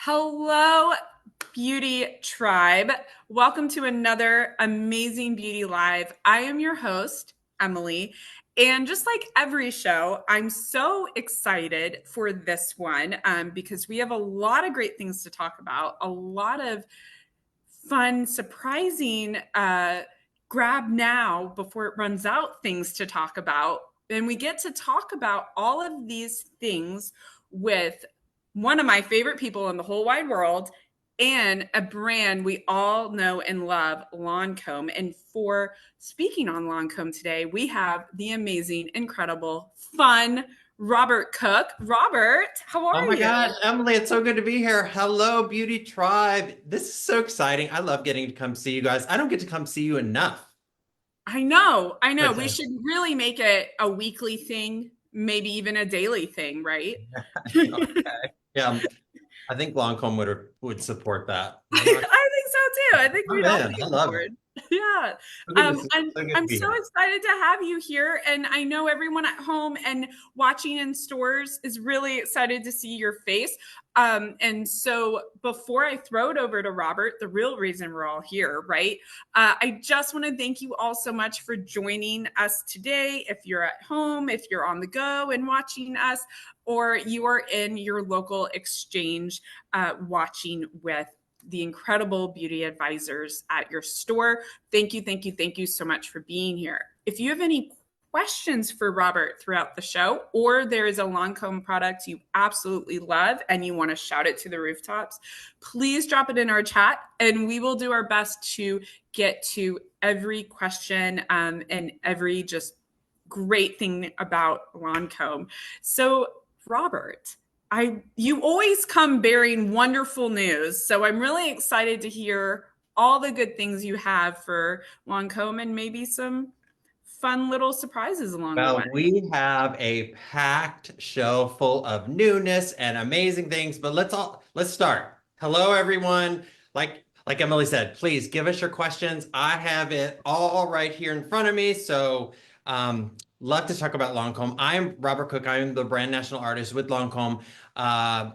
Hello, Beauty Tribe. Welcome to another amazing Beauty Live. I am your host, Emily. And just like every show, I'm so excited for this one because we have a lot of great things to talk about, a lot of fun, surprising grab now before it runs out things to talk about. And we get to talk about all of these things with one of my favorite people in the whole wide world and a brand we all know and love, Lancôme. And for speaking on Lancôme today, we have the amazing, incredible, fun Robert Cook. Robert, how Oh are my you? God, Emily, it's so good to be here. Hello, Beauty Tribe. This is so exciting. I love getting to come see you guys. I don't get to come see you enough. I know, I know. We Listen. should really make it a weekly thing, maybe even a daily thing, right? Okay. Yeah, I think Lancome would support that. I think so too. I think I'm we'd all in. be I on love it. board. Yeah. So good to see. So good to I'm be so here. excited to have you here. And I know everyone at home and watching in stores is really excited to see your face. And so before I throw it over to Robert, the real reason we're all here, right? I just want to thank you all so much for joining us today. If you're at home, if you're on the go and watching us, or you are in your local exchange watching with the incredible beauty advisors at your store. Thank you, thank you, thank you so much for being here. If you have any questions for Robert throughout the show, or there is a Lancome product you absolutely love and you want to shout it to the rooftops, please drop it in our chat and we will do our best to get to every question and every just great thing about Lancome. So, Robert, you always come bearing wonderful news. So I'm really excited to hear all the good things you have for Lancome and maybe some fun little surprises along the way. Well, we have a packed show full of newness and amazing things, but let's start. Hello, everyone. Like Emily said, please give us your questions. I have it all right here in front of me. So love to talk about Lancome. I'm Robert Cook. I'm the brand national artist with Lancome. Uh,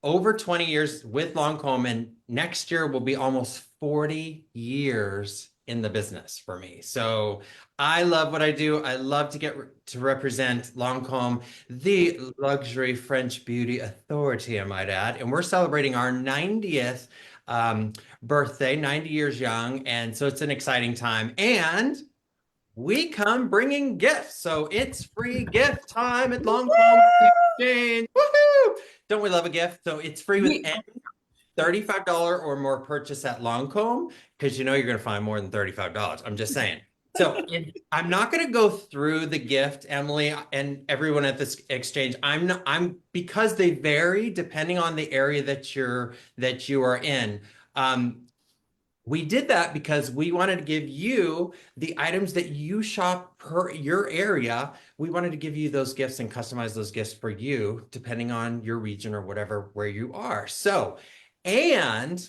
Over 20 years with Lancome, and next year will be almost 40 years in the business for me. So I love what I do. I love to get to represent Lancôme, the luxury French beauty authority, I might add. And we're celebrating our 90th birthday, 90 years young. And so it's an exciting time. And we come bringing gifts. So it's free gift time at Lancôme Exchange. Woohoo! Don't we love a gift? So it's free with We, any $35 or more purchase at Lancôme because you know you're going to find more than $35. I'm just saying. So I'm not going to go through the gift, Emily, and everyone at this exchange. I'm because they vary depending on the area that you are in. We did that because we wanted to give you the items that you shop per your area. We wanted to give you those gifts and customize those gifts for you, depending on your region or whatever, where you are. So, and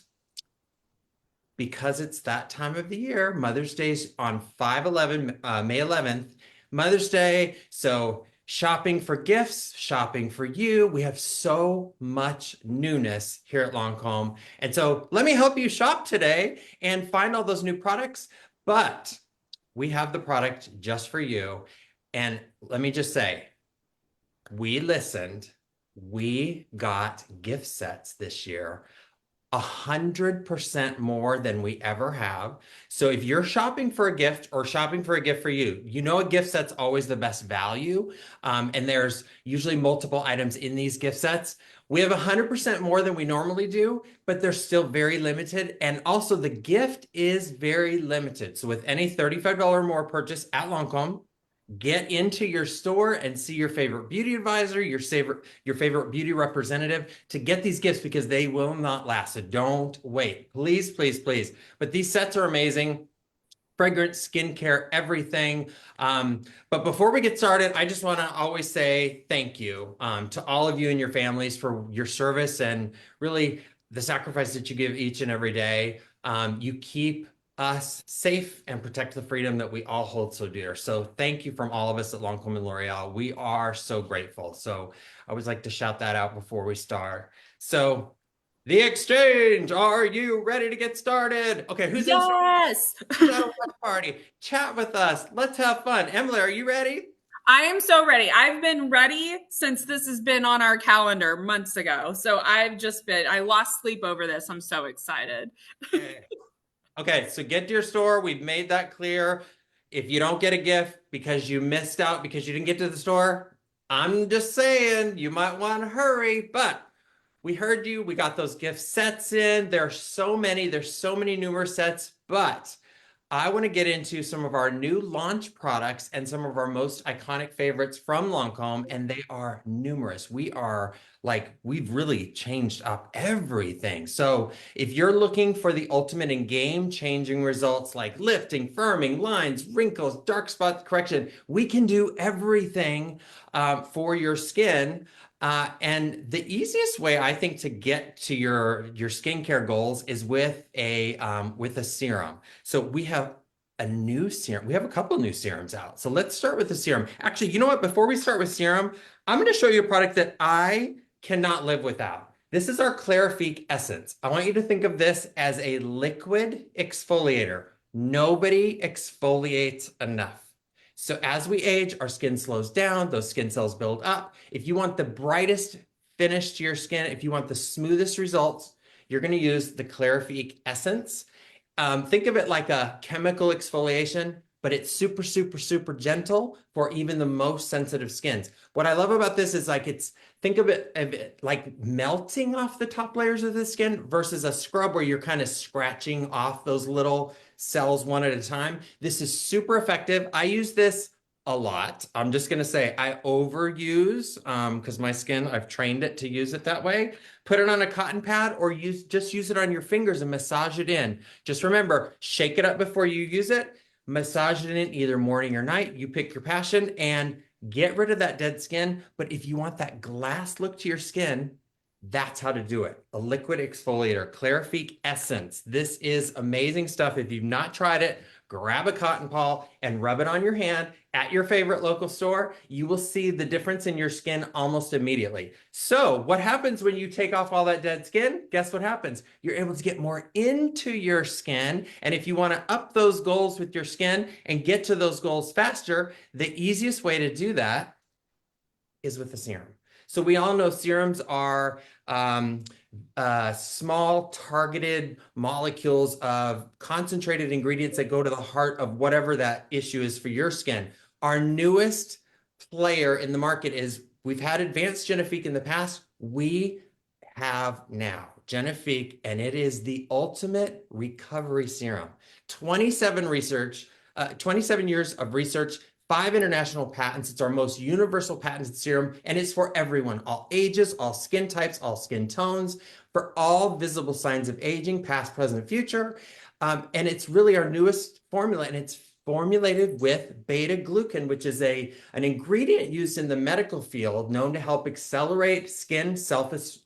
because it's that time of the year, Mother's Day's on 5/11, May 11th, Mother's Day. So shopping for gifts, shopping for you. We have so much newness here at Lancome. And so let me help you shop today and find all those new products. But we have the product just for you. And let me just say, we listened. We got gift sets this year 100% more than we ever have. So if you're shopping for a gift or shopping for a gift for you, you know a gift set's always the best value. And there's usually multiple items in these gift sets. We have 100% more than we normally do, but they're still very limited. And also the gift is very limited. So with any $35 or more purchase at Lancome, get into your store and see your favorite beauty advisor, your favorite beauty representative to get these gifts because they will not last. So don't wait. Please, please, please. But these sets are amazing. Fragrance, skincare, everything. But before we get started, I just want to always say thank you to all of you and your families for your service and really the sacrifice that you give each and every day. You keep us safe and protect the freedom that we all hold so dear. So thank you from all of us at Lancôme and L'Oreal. We are so grateful. So I always like to shout that out before we start. So The exchange. Are you ready to get started? Okay, who's in? Yes. Who's at a watch party? Chat with us. Let's have fun. Emily, are you ready? I am so ready. I've been ready since this has been on our calendar months ago. So I lost sleep over this. I'm so excited. Okay. Okay, so get to your store. We've made that clear. If you don't get a gift because you missed out because you didn't get to the store, I'm just saying you might want to hurry, but we heard you. We got those gift sets in. There's so many numerous sets, but I want to get into some of our new launch products and some of our most iconic favorites from Lancôme, and they are numerous. We've really changed up everything. So if you're looking for the ultimate in game-changing results like lifting, firming, lines, wrinkles, dark spot correction, we can do everything for your skin. And the easiest way I think to get to your skincare goals is with a serum. So we have a new serum. We have a couple new serums out. So let's start with the serum. Actually, you know what? Before we start with serum, I'm going to show you a product that I cannot live without. This is our Clarifique Essence. I want you to think of this as a liquid exfoliator. Nobody exfoliates enough. So as we age, our skin slows down, those skin cells build up. If you want the brightest finish to your skin, if you want the smoothest results, you're going to use the Clarifique Essence. Think of it like a chemical exfoliation, but it's super, super, super gentle for even the most sensitive skins. What I love about this is think of it like melting off the top layers of the skin versus a scrub where you're kind of scratching off those little cells one at a time. This is super effective. I use this a lot. I'm just going to say I overuse because my skin, I've trained it to use it that way. Put it on a cotton pad or just use it on your fingers and massage it in. Just remember, shake it up before you use it, massage it in either morning or night. You pick your passion and get rid of that dead skin. But if you want that glass look to your skin, that's how to do it. A liquid exfoliator, Clarifique Essence. This is amazing stuff. If you've not tried it, grab a cotton ball and rub it on your hand at your favorite local store. You will see the difference in your skin almost immediately. So what happens when you take off all that dead skin? Guess what happens? You're able to get more into your skin. And if you want to up those goals with your skin and get to those goals faster, the easiest way to do that is with a serum. So we all know serums are small targeted molecules of concentrated ingredients that go to the heart of whatever that issue is for your skin. Our newest player in the market is we've had advanced Genifique in the past. We have now Genifique, and it is the ultimate recovery serum. 27 years of research, 5 international patents. It's our most universal patented serum, and it's for everyone, all ages, all skin types, all skin tones, for all visible signs of aging, past, present, future. And it's really our newest formula, and it's formulated with beta glucan, which is an ingredient used in the medical field known to help accelerate skin surface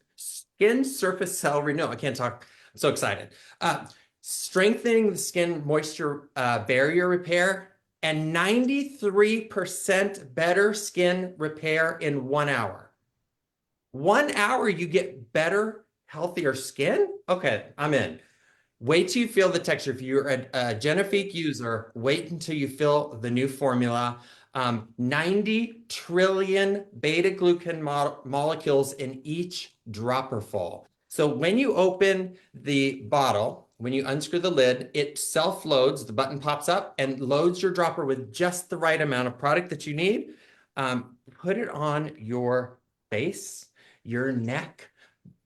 cell renewal. I can't talk. I'm so excited. Strengthening the skin moisture barrier repair and 93% better skin repair in 1 hour. 1 hour, you get better, healthier skin? Okay, I'm in. Wait till you feel the texture. If you're a Genifique user, wait until you feel the new formula. 90 trillion beta glucan molecules in each dropper full. So when you open the bottle, when you unscrew the lid, it self-loads, the button pops up and loads your dropper with just the right amount of product that you need. Put it on your face, your neck,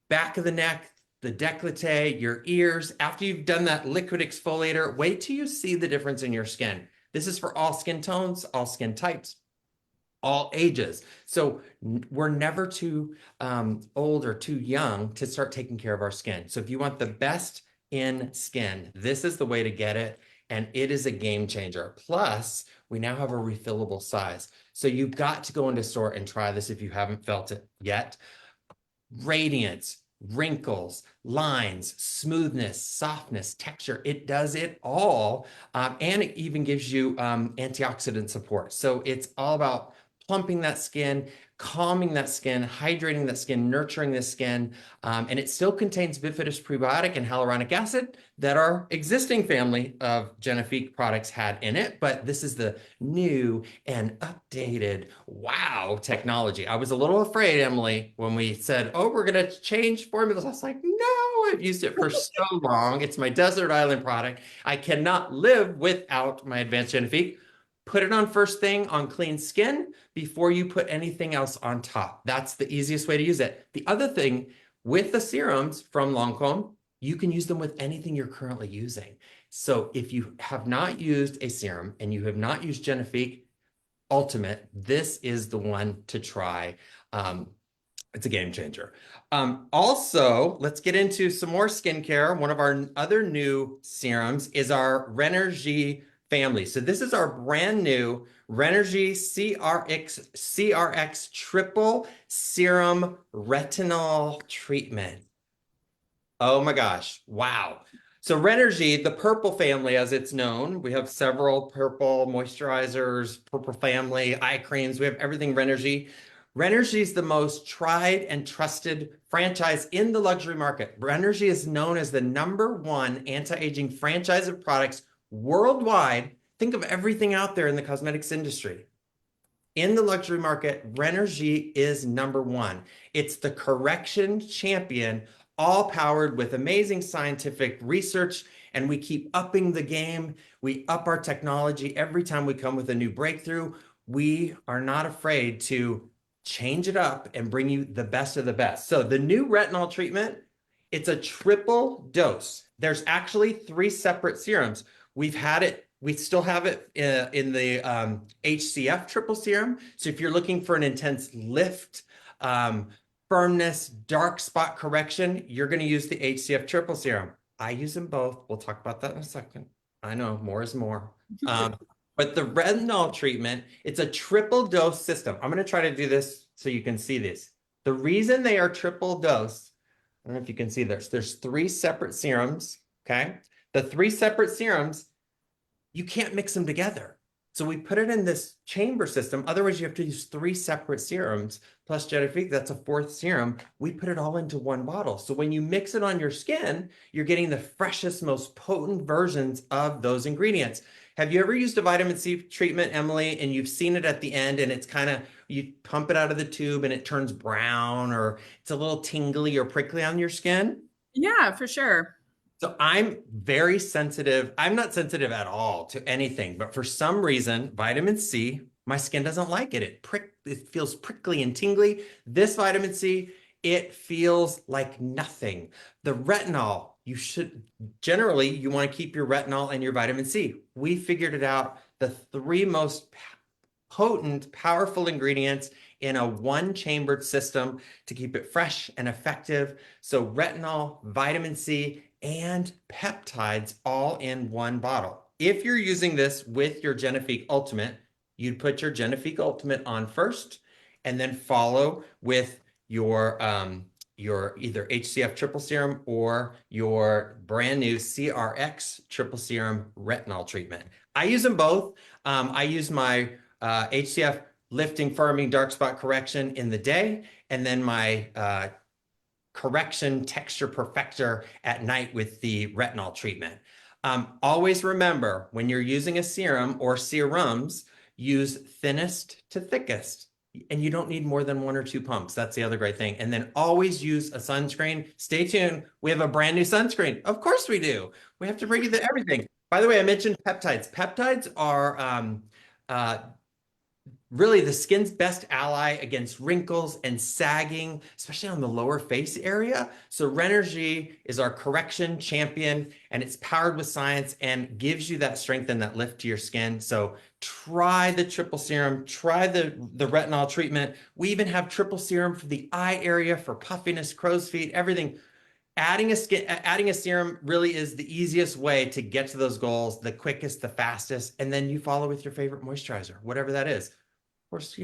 back of the neck, the décolleté, your ears. After you've done that liquid exfoliator, wait till you see the difference in your skin. This is for all skin tones, all skin types, all ages. So we're never too old or too young to start taking care of our skin. So if you want the best in skin, this is the way to get it. And it is a game changer. Plus, we now have a refillable size. So you've got to go into store and try this if you haven't felt it yet. Radiance, wrinkles, lines, smoothness, softness, texture. It does it all. And it even gives you antioxidant support. So it's all about plumping that skin, calming that skin, hydrating that skin, nurturing the skin. And it still contains bifidus prebiotic and hyaluronic acid that our existing family of Genifique products had in it. But this is the new and updated, wow, technology. I was a little afraid, Emily, when we said, oh, we're going to change formulas. I was like, no, I've used it for so long. It's my desert island product. I cannot live without my Advanced Genifique. Put it on first thing on clean skin before you put anything else on top. That's the easiest way to use it. The other thing with the serums from Lancôme, you can use them with anything you're currently using. So if you have not used a serum and you have not used Genifique Ultimate, this is the one to try. It's a game changer. Also, let's get into some more skincare. One of our other new serums is our Renergie family. So this is our brand new Renergie CRX Triple Serum Retinol Treatment. Oh my gosh. Wow. So Renergie, the purple family as it's known, we have several purple moisturizers, purple family, eye creams. We have everything Renergie. Renergie is the most tried and trusted franchise in the luxury market. Renergie is known as the #1 anti-aging franchise of products worldwide. Think of everything out there in the cosmetics industry. In the luxury market, Renergie is #1. It's the correction champion, all powered with amazing scientific research, and we keep upping the game. We up our technology every time we come with a new breakthrough. We are not afraid to change it up and bring you the best of the best. So the new retinol treatment, it's a triple dose. There's actually 3 separate serums. We've had it, we still have it in the HCF triple serum. So if you're looking for an intense lift, firmness, dark spot correction, you're going to use the HCF triple serum. I use them both. We'll talk about that in a second. I know more is more. But the retinol treatment, it's a triple dose system. I'm going to try to do this so you can see this. The reason they are triple dose, I don't know if you can see this, there's 3 separate serums, okay? The 3 separate serums, you can't mix them together. So we put it in this chamber system. Otherwise, you have to use 3 separate serums plus Genifique. That's a 4th serum. We put it all into one bottle. So when you mix it on your skin, you're getting the freshest, most potent versions of those ingredients. Have you ever used a vitamin C treatment, Emily, and you've seen it at the end and it's kind of, you pump it out of the tube and it turns brown or it's a little tingly or prickly on your skin? Yeah, for sure. So I'm very sensitive. I'm not sensitive at all to anything, but for some reason, vitamin C, my skin doesn't like it. It feels prickly and tingly. This vitamin C, it feels like nothing. The retinol, you want to keep your retinol and your vitamin C. We figured it out. The 3 most potent, powerful ingredients in a 1-chambered system to keep it fresh and effective. So retinol, vitamin C, and peptides all in one bottle. If you're using this with your Genifique Ultimate, you'd put your Genifique Ultimate on first and then follow with your either HCF triple serum or your brand new CRX triple serum retinol treatment. I use them both. I use my HCF lifting, firming, dark spot correction in the day, and then my correction texture perfector at night with the retinol treatment. Always remember, when you're using a serum or serums, use thinnest to thickest. And you don't need more than 1 or 2 pumps. That's the other great thing. And then always use a sunscreen. Stay tuned. We have a brand new sunscreen. Of course we do. We have to bring you everything. By the way, I mentioned peptides. Peptides are really the skin's best ally against wrinkles and sagging, especially on the lower face area. So Renergie is our correction champion, and it's powered with science and gives you that strength and that lift to your skin. So try the triple serum, try the retinol treatment. We even have triple serum for the eye area, for puffiness, crow's feet, everything. Adding a serum really is the easiest way to get to those goals, the quickest, the fastest, and then you follow with your favorite moisturizer, whatever that is. Of course,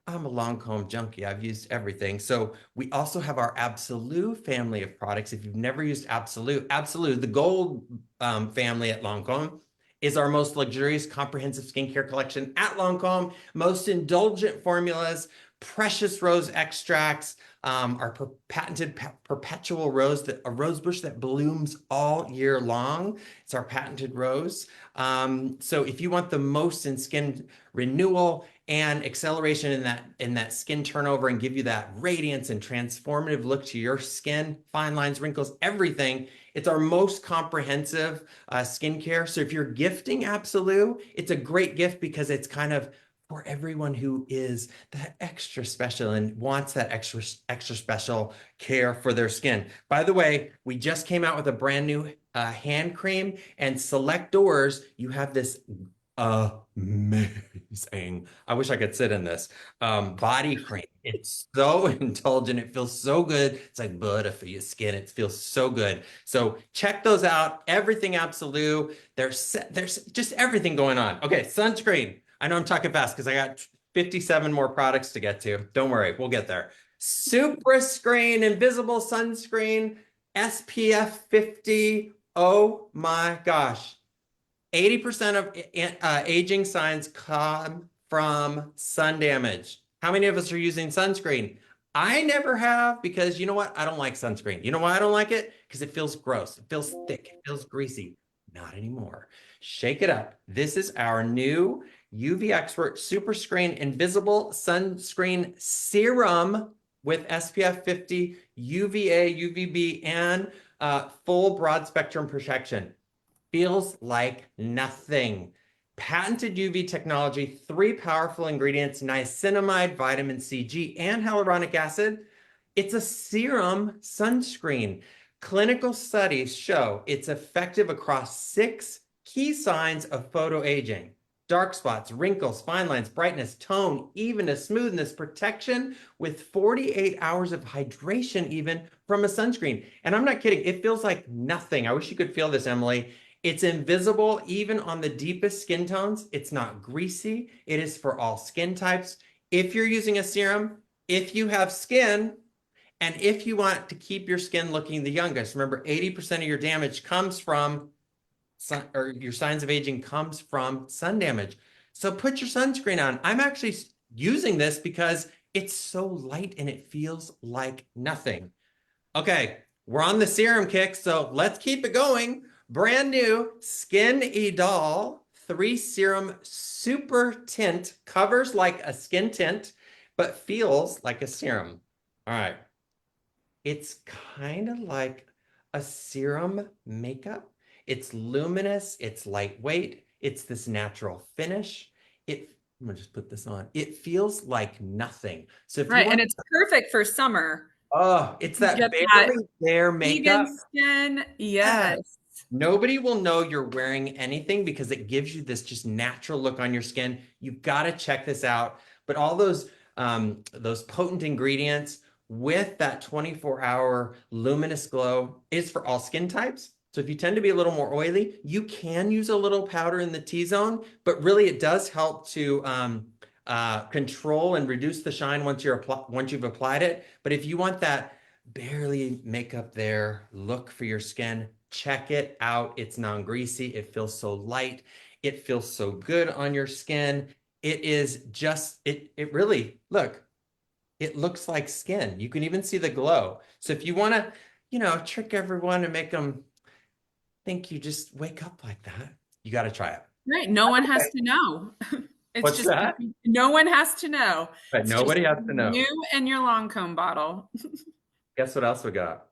I'm a Lancôme junkie. I've used everything. So we also have our Absolute family of products. If you've never used Absolute, the gold family at Lancôme is our most luxurious comprehensive skincare collection at Lancôme, most indulgent formulas, precious rose extracts, our patented perpetual rose, a rose bush that blooms all year long. It's our patented rose. So if you want the most in skin renewal and acceleration in that skin turnover and give you that radiance and transformative look to your skin, fine lines, wrinkles, everything, it's our most comprehensive skincare. So if you're gifting Absolu, it's a great gift because it's kind of for everyone who is that extra special and wants that extra special care for their skin. By the way, we just came out with a brand new hand cream, and select doors, you have this amazing, I wish I could sit in this, body cream. It's so indulgent. It feels so good. It's like butter for your skin. It feels so good. So check those out. Everything Absolute. There's just everything going on. Okay, sunscreen. I know I'm talking fast because I got 57 more products to get to. Don't worry, we'll get there. Super Screen Invisible Sunscreen SPF 50. Oh my gosh. 80% of aging signs come from sun damage. How many of us are using sunscreen? I never have because you know what? I don't like sunscreen. You know why I don't like it? Because it feels gross. It feels thick. It feels greasy. Not anymore. Shake it up. This is our new UV Expert Super Screen Invisible Sunscreen Serum with SPF 50, UVA, UVB, and full broad spectrum protection. Feels like nothing. Patented UV technology, 3 powerful ingredients, niacinamide, vitamin C, G, and hyaluronic acid. It's a serum sunscreen. Clinical studies show it's effective across 6 key signs of photoaging: dark spots, wrinkles, fine lines, brightness, tone, evenness, smoothness, protection with 48 hours of hydration even from a sunscreen. And I'm not kidding. It feels like nothing. I wish you could feel this, Emily. It's invisible even on the deepest skin tones. It's not greasy. It is for all skin types. If you're using a serum, if you have skin, and if you want to keep your skin looking the youngest, remember 80% of your damage comes from sun, or your signs of aging comes from sun damage. So put your sunscreen on. I'm actually using this because it's so light and it feels like nothing. Okay, we're on the serum kick, so let's keep it going. Brand new Skin Idol 3 Serum Super Tint, covers like a skin tint, but feels like a serum. All right. It's kind of like a serum makeup. It's luminous, it's lightweight, it's this natural finish. I'm gonna just put this on. It feels like nothing. So if you Right. And want, it's perfect for summer. oh, it's You that get that barely bare even makeup. skin. Yeah. Yes. Nobody will know you're wearing anything because it gives you this just natural look on your skin. You've got to check this out. But all those potent ingredients with that 24-hour luminous glow is for all skin types. So if you tend to be a little more oily, you can use a little powder in the T-zone, but really it does help to control and reduce the shine once you've applied it. But if you want that barely makeup there look for your skin, check it out. It's non-greasy. It feels so light. It feels so good on your skin. It is just, it really, look, it looks like skin. You can even see the glow. So if you want to, trick everyone and make them think you just wake up like that, you got to try it. Right. No one has Okay. to know. It's What's just that? no one has to know. But It's just nobody has to know. you and your Lancôme bottle. Guess what else we got?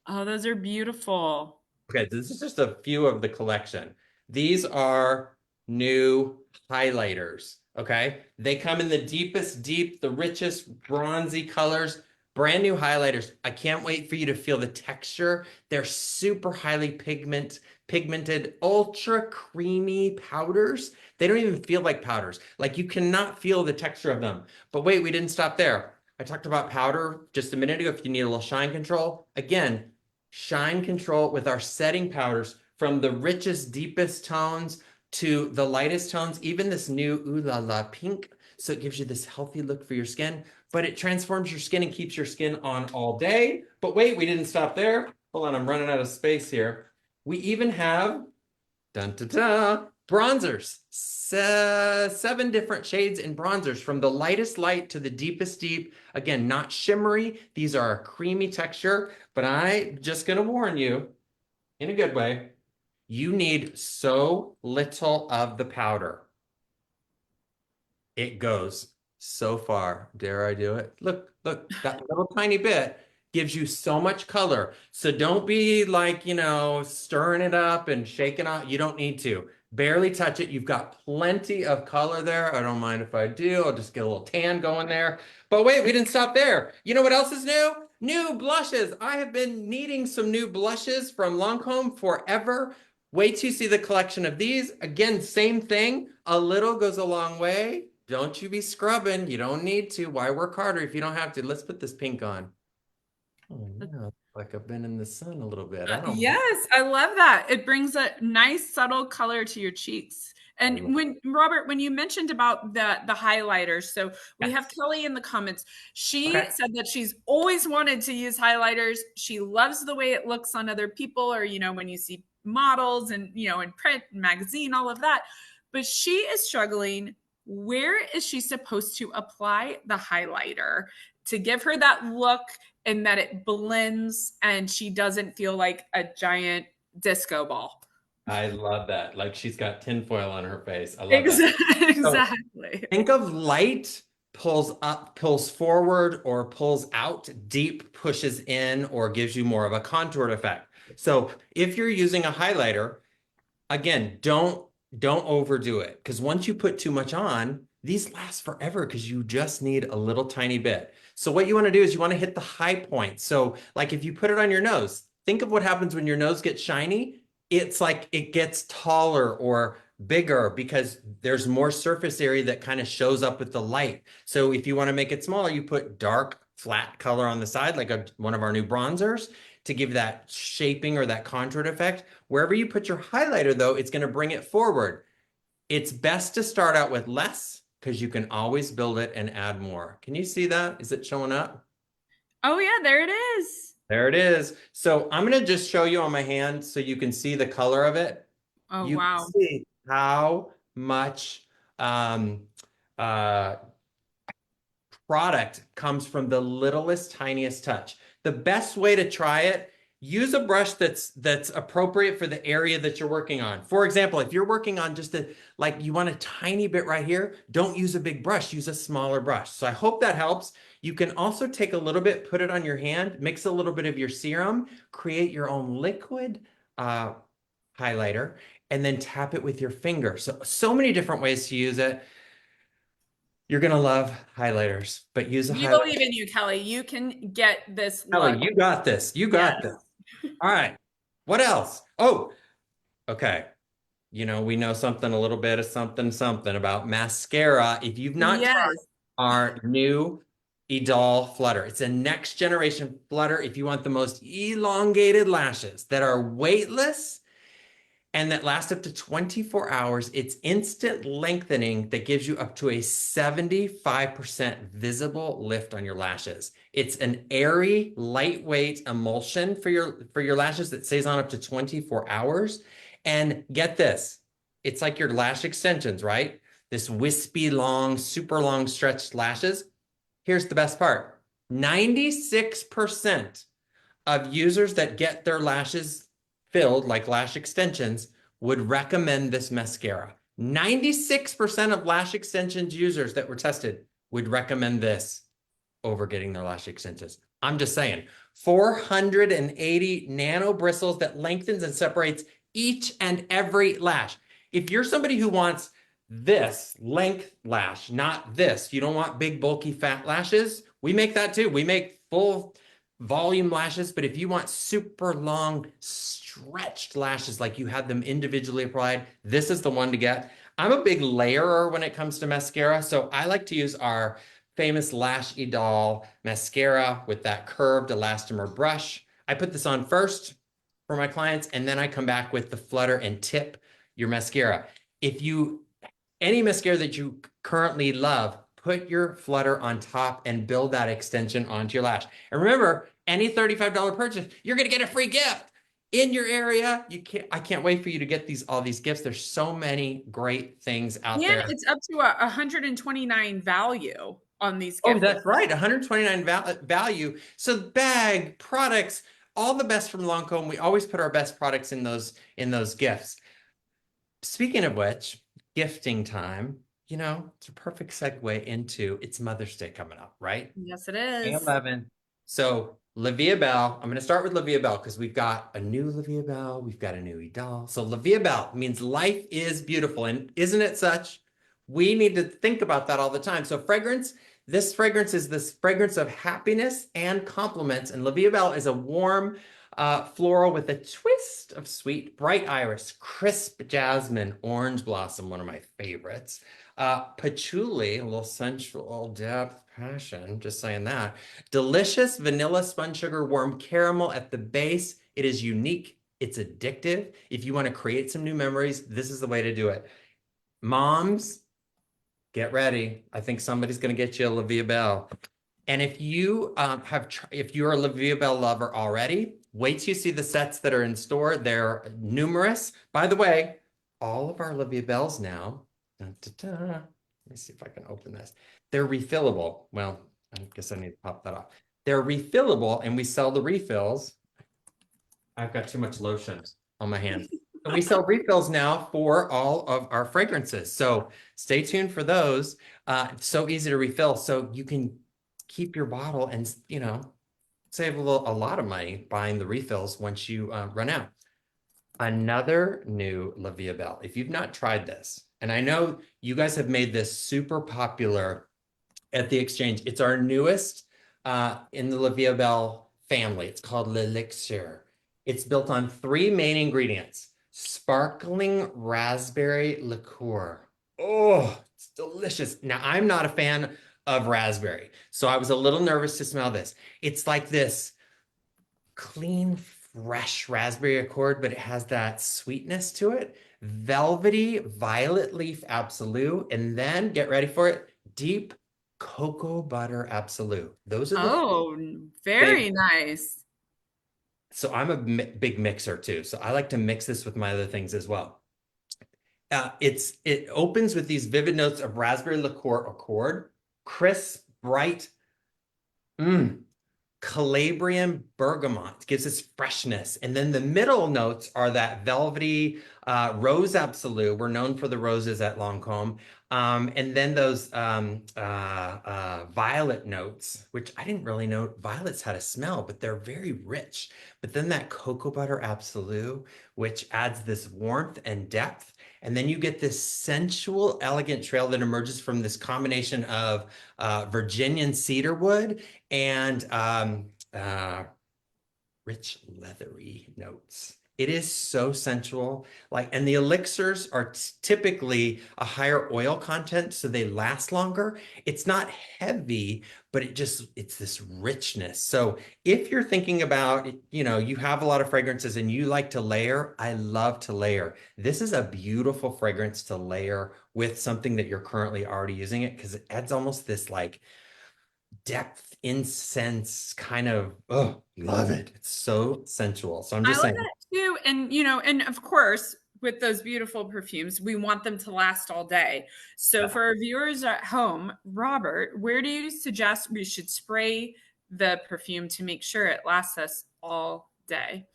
Oh, those are beautiful. Okay, this is just a few of the collection. These are new highlighters, okay? They come in the deepest deep, the richest bronzy colors, brand new highlighters. I can't wait for you to feel the texture. They're super highly pigmented, ultra creamy powders. They don't even feel like powders. Like you cannot feel the texture of them. But wait, we didn't stop there. I talked about powder just a minute ago if you need a little shine control. Again, shine control with our setting powders from the richest, deepest tones to the lightest tones, even this new Ooh La La pink. So it gives you this healthy look for your skin, but it transforms your skin and keeps your skin on all day. But wait, we didn't stop there. Hold on, I'm running out of space here. We even have, dun, dun, dun, Bronzers, 7 different shades in bronzers from the lightest light to the deepest deep. Again, not shimmery. These are a creamy texture, but I'm just going to warn you in a good way. You need so little of the powder. It goes so far. Dare I do it? Look, look, that little tiny bit gives you so much color. So don't be like, stirring it up and shaking it. You don't need to. Barely touch it. You've got plenty of color there. I don't mind if I do. I'll just get a little tan going there. But wait, we didn't stop there. You know what else is new? New blushes. I have been needing some new blushes from Lancôme forever. Wait till you see the collection of these. Again, same thing. A little goes a long way. Don't you be scrubbing. You don't need to. Why work harder if you don't have to? Let's put this pink on. Oh, yeah. Like I've been in the sun a little bit. I don't. Yes, I love that. It brings a nice subtle color to your cheeks. And when Robert, when you mentioned about the highlighters, so we have Yes. Kelly in the comments. She Okay. said that she's always wanted to use highlighters. She loves the way it looks on other people, or when you see models and in print and magazine, all of that. But she is struggling. Where is she supposed to apply the highlighter to give her that look and that it blends and she doesn't feel like a giant disco ball? I love that. Like she's got tinfoil on her face. I love that. So Exactly. think of light pulls up, pulls forward, or pulls out. Deep pushes in or gives you more of a contoured effect. So if you're using a highlighter, again, don't overdo it because once you put too much on, these last forever because you just need a little tiny bit. So what you want to do is you want to hit the high point. So like if you put it on your nose, think of what happens when your nose gets shiny. It's like it gets taller or bigger because there's more surface area that kind of shows up with the light. So if you want to make it smaller, you put dark, flat color on the side, like one of our new bronzers to give that shaping or that contoured effect. Wherever you put your highlighter, though, it's going to bring it forward. It's best to start out with less because you can always build it and add more. Can you see that? Is it showing up? Oh, yeah, there it is. There it is. So I'm going to just show you on my hand so you can see the color of it. Oh, You can wow. see how much um, uh, product comes from the littlest, tiniest touch. The best way to try it, use a brush that's appropriate for the area that you're working on. For example, if you're working on just like you want a tiny bit right here, don't use a big brush, use a smaller brush. So I hope that helps. You can also take a little bit, put it on your hand, mix a little bit of your serum, create your own liquid highlighter, and then tap it with your finger. So many different ways to use it. You're gonna love highlighters, but use a We highlighter. believe in you, Kelly. You can get this Kelly, look. you got this. You got this. Yes. All right. What else? Oh, okay. We know something, a little bit of something, something about mascara. If you've not tried Yes. our new Idol Flutter, it's a next generation flutter. If you want the most elongated lashes that are weightless and that lasts up to 24 hours. It's instant lengthening that gives you up to a 75% visible lift on your lashes. It's an airy, lightweight emulsion for your lashes that stays on up to 24 hours. And get this, it's like your lash extensions, right? This wispy, long, super long stretched lashes. Here's the best part. 96% of users that get their lashes filled, like lash extensions, would recommend this mascara. 96% of lash extensions users that were tested would recommend this over getting their lash extensions. I'm just saying, 480 nano bristles that lengthens and separates each and every lash. If you're somebody who wants this length lash, not this, you don't want big, bulky, fat lashes, we make that too. We make full volume lashes, but if you want super long, stretched lashes like you had them individually applied, this is the one to get. I'm a big layerer when it comes to mascara, so I like to use our famous Lash Idol mascara with that curved elastomer brush. I put this on first for my clients, and then I come back with the flutter and tip your mascara. If you, any mascara that you currently love, put your flutter on top and build that extension onto your lash. And remember, any $35 purchase, you're going to get a free gift. in your area. I can't wait for you to get all these gifts. There's so many great things out And there. it's up to a 129 value on these Oh, gift that's lists. right. 129 value. So bag, products, all the best from Lancome. We always put our best products in those gifts. Speaking of which, gifting time, it's a perfect segue into it's Mother's Day coming up, right? Yes, it May is. 11th. So Livia Bell, I'm going to start with Livia Bell because we've got a new Livia Bell, we've got a new doll. So Livia Bell means life is beautiful, and isn't it such? We need to think about that all the time. So this fragrance is this fragrance of happiness and compliments, and Livia Bell is a warm floral with a twist of sweet, bright iris, crisp jasmine, orange blossom, one of my favorites. Patchouli, a little sensual depth, passion, just saying that. Delicious vanilla spun sugar warm caramel at the base. It is unique. It's addictive. If you want to create some new memories, this is the way to do it. Moms, get ready. I think somebody's going to get you a La Vie Belle. And if if you're a La Vie Belle lover already, wait till you see the sets that are in store. They're numerous. By the way, all of our La Vie Belles now, dun, dun, dun. Let me see if I can open this. They're refillable. Well, I guess I need to pop that off. They're refillable, and we sell the refills. I've got too much lotion on my hands. And we sell refills now for all of our fragrances. So stay tuned for those. It's so easy to refill. So you can keep your bottle and, save a lot of money buying the refills once you run out. Another new La Vie Belle. If you've not tried this, and I know you guys have made this super popular at the exchange. It's our newest in the La Vie Belle family. It's called L'Elixir. It's built on three main ingredients: sparkling raspberry liqueur. Oh, it's delicious. Now, I'm not a fan of raspberry, so I was a little nervous to smell this. It's like this clean, fresh raspberry accord, but it has that sweetness to it. Velvety violet leaf absolute, and then get ready for it, deep cocoa butter absolute. Those are the Oh, big. very nice. So I'm a big mixer too. So I like to mix this with my other things as well. It opens with these vivid notes of raspberry liqueur accord, crisp, bright. Mm, Calabrian bergamot gives us freshness. And then the middle notes are that velvety rose absolute. We're known for the roses at Lancôme. And then those violet notes, which I didn't really know violets had a smell, but they're very rich. But then that cocoa butter absolute, which adds this warmth and depth. And then you get this sensual, elegant trail that emerges from this combination of Virginian cedarwood and rich leathery notes. It is so sensual. And the elixirs are typically a higher oil content, so they last longer. It's not heavy, but it's this richness. So if you're thinking about, you have a lot of fragrances and you like to layer, I love to layer. This is a beautiful fragrance to layer with something that you're currently already using it, because it adds almost this depth incense kind of. Oh, love it. It's so sensual. So I'm I just love saying. that too. And, and of course, with those beautiful perfumes, we want them to last all day. So, Yeah. for our viewers at home, Robert, where do you suggest we should spray the perfume to make sure it lasts us all day?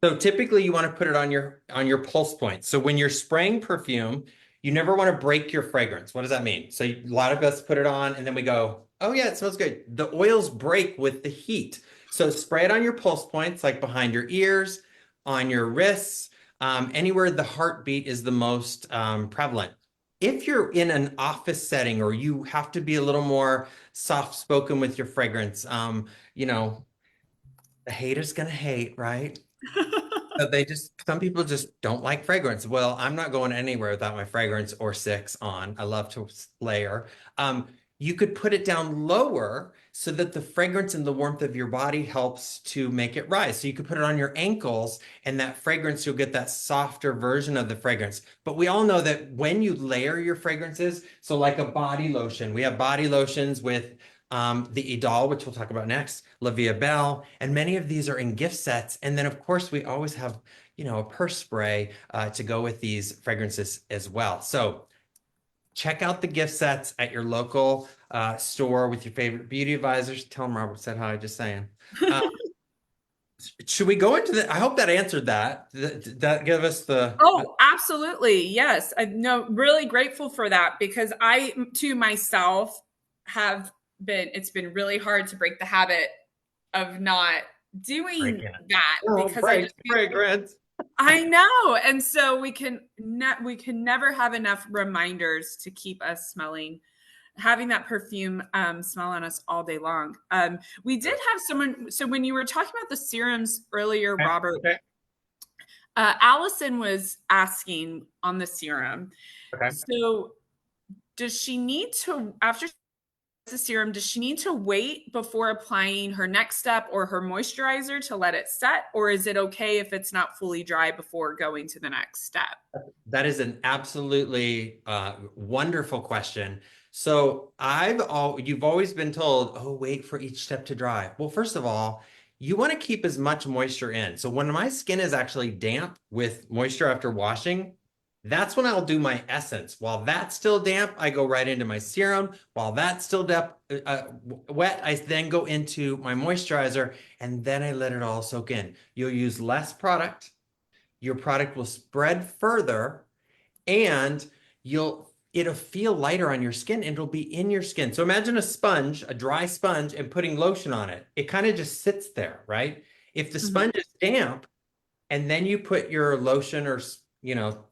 So typically you want to put it on your pulse point. So when you're spraying perfume, you never want to break your fragrance. What does that mean? So a lot of us put it on and then we go, "Oh yeah, it smells good." The oils break with the heat. So spray it on your pulse points, like behind your ears, on your wrists, anywhere the heartbeat is the most prevalent. If you're in an office setting or you have to be a little more soft spoken with your fragrance, the hater's gonna hate, right? So some people just don't like fragrance. Well, I'm not going anywhere without my fragrance or six on. I love to layer. You could put it down lower so that the fragrance and the warmth of your body helps to make it rise. So you could put it on your ankles, and that fragrance, you'll get that softer version of the fragrance. But we all know that when you layer your fragrances, so like a body lotion, we have body lotions with the Idol, which we'll talk about next, La Vie Belle, and many of these are in gift sets. And then, of course, we always have, a purse spray to go with these fragrances as well. So check out the gift sets at your local store with your favorite beauty advisors. Tell them Robert said hi, just saying. Uh, should we go into the? I hope that answered that. Did that give us the? Oh, absolutely. Yes. I'm no really grateful for that because I too myself have it's been really hard to break the habit of not doing Break that Oh, because I break just feel fragrance. I know. And so we can never have enough reminders to keep us smelling having that perfume smell on us all day long. We did have someone so when you were talking about the serums earlier, Okay. Robert, Okay. Allison was asking on the serum. Okay. So, does she need to, after the serum, does she need to wait before applying her next step or her moisturizer to let it set? Or is it okay if it's not fully dry before going to the next step? That is an absolutely wonderful question. So you've always been told, oh, wait for each step to dry. Well, first of all, you want to keep as much moisture in. So when my skin is actually damp with moisture after washing, that's when I'll do my essence. While that's still damp, I go right into my serum. While that's still wet, I then go into my moisturizer and then I let it all soak in. You'll use less product, your product will spread further, and it'll feel lighter on your skin and it'll be in your skin. So imagine a sponge, a dry sponge, and putting lotion on it. It kind of just sits there, right? If the Mhm. sponge is damp and then you put your lotion or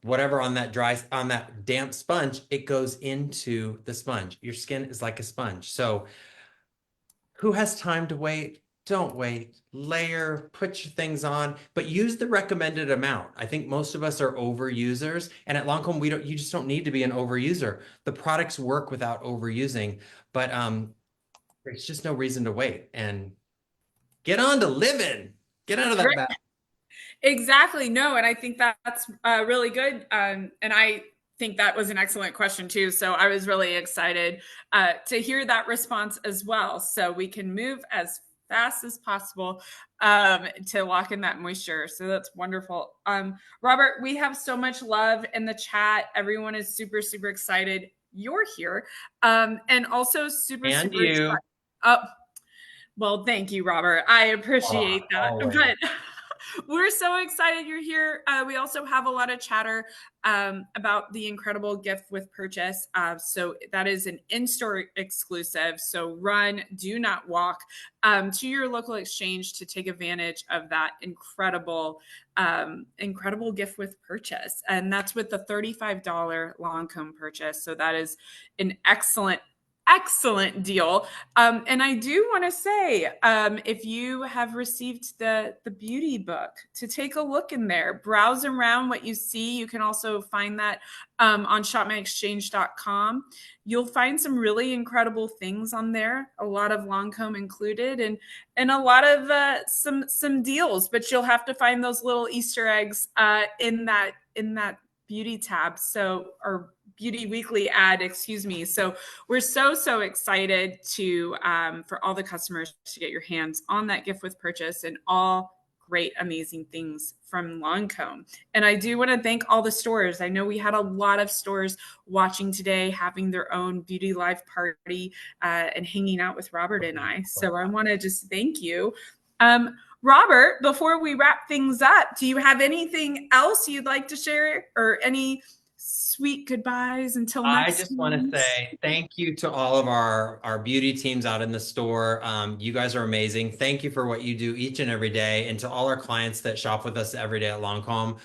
whatever on that damp sponge, it goes into the sponge. Your skin is like a sponge. So who has time to wait? Don't wait. Layer, put your things on, but use the recommended amount. I think most of us are overusers, and at Lancôme, you just don't need to be an overuser. The products work without overusing, but there's just no reason to wait and get on to living. Get out of that bath. Exactly. No, and I think that's really good. And I think that was an excellent question too. So I was really excited to hear that response as well. So we can move as fast as possible to lock in that moisture. So that's wonderful. Robert, we have so much love in the chat. Everyone is super, super excited you're here, and also super, And super excited. you. Oh, well, thank you, Robert. I appreciate that. Always. But we're so excited you're here. We also have a lot of chatter about the incredible gift with purchase. So that is an in-store exclusive. So run, do not walk to your local exchange to take advantage of that incredible gift with purchase. And that's with the $35 Lancome purchase. So that is an excellent deal. And I do want to say, if you have received the beauty book, to take a look in there, browse around what you see. You can also find that on shopmyexchange.com. You'll find some really incredible things on there, a lot of Lancome included, and a lot of some deals. But you'll have to find those little Easter eggs in that beauty tab. So or beauty weekly ad, excuse me. So we're so excited to for all the customers to get your hands on that gift with purchase and all great amazing things from Lancome. And I do want to thank all the stores. I know we had a lot of stores watching today, having their own beauty life party and hanging out with Robert and I. So I want to just thank you. Robert, before we wrap things up, do you have anything else you'd like to share or any sweet goodbyes until I next just want to month? say thank you to all of our beauty teams out in the store. You guys are amazing. Thank you for what you do each and every day. And to all our clients that shop with us every day at Lancôme,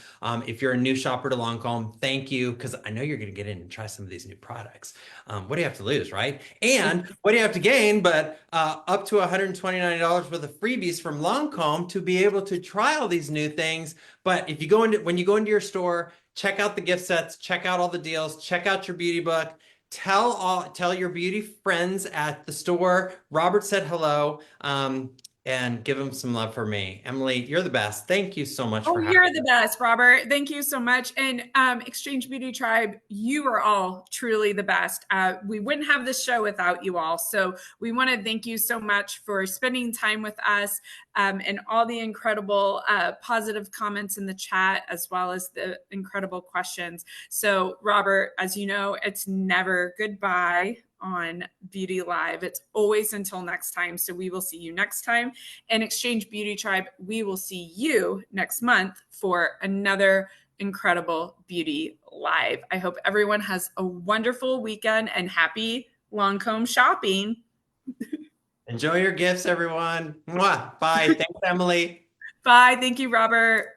if you're a new shopper to Lancôme, thank you, because I know you're going to get in and try some of these new products. What do you have to lose, right? And what do you have to gain? But up to $129 worth of freebies from Lancôme to be able to try all these new things. But if you when you go into your store, check out the gift sets, check out all the deals, check out your beauty book, tell your beauty friends at the store Robert said hello. and give them some love for me. Emily, you're the best. Thank you so much Oh, for you're having the me. best, Robert. Thank you so much. And Exchange Beauty Tribe, you are all truly the best. We wouldn't have this show without you all. So we want to thank you so much for spending time with us and all the incredible positive comments in the chat, as well as the incredible questions. So, Robert, as you know, it's never goodbye on Beauty Live. It's always until next time. So we will see you next time. And Exchange Beauty Tribe, we will see you next month for another incredible Beauty Live. I hope everyone has a wonderful weekend and happy Lancôme shopping. Enjoy your gifts, everyone. Mwah. Bye. Thanks, Emily. Bye. Thank you, Robert.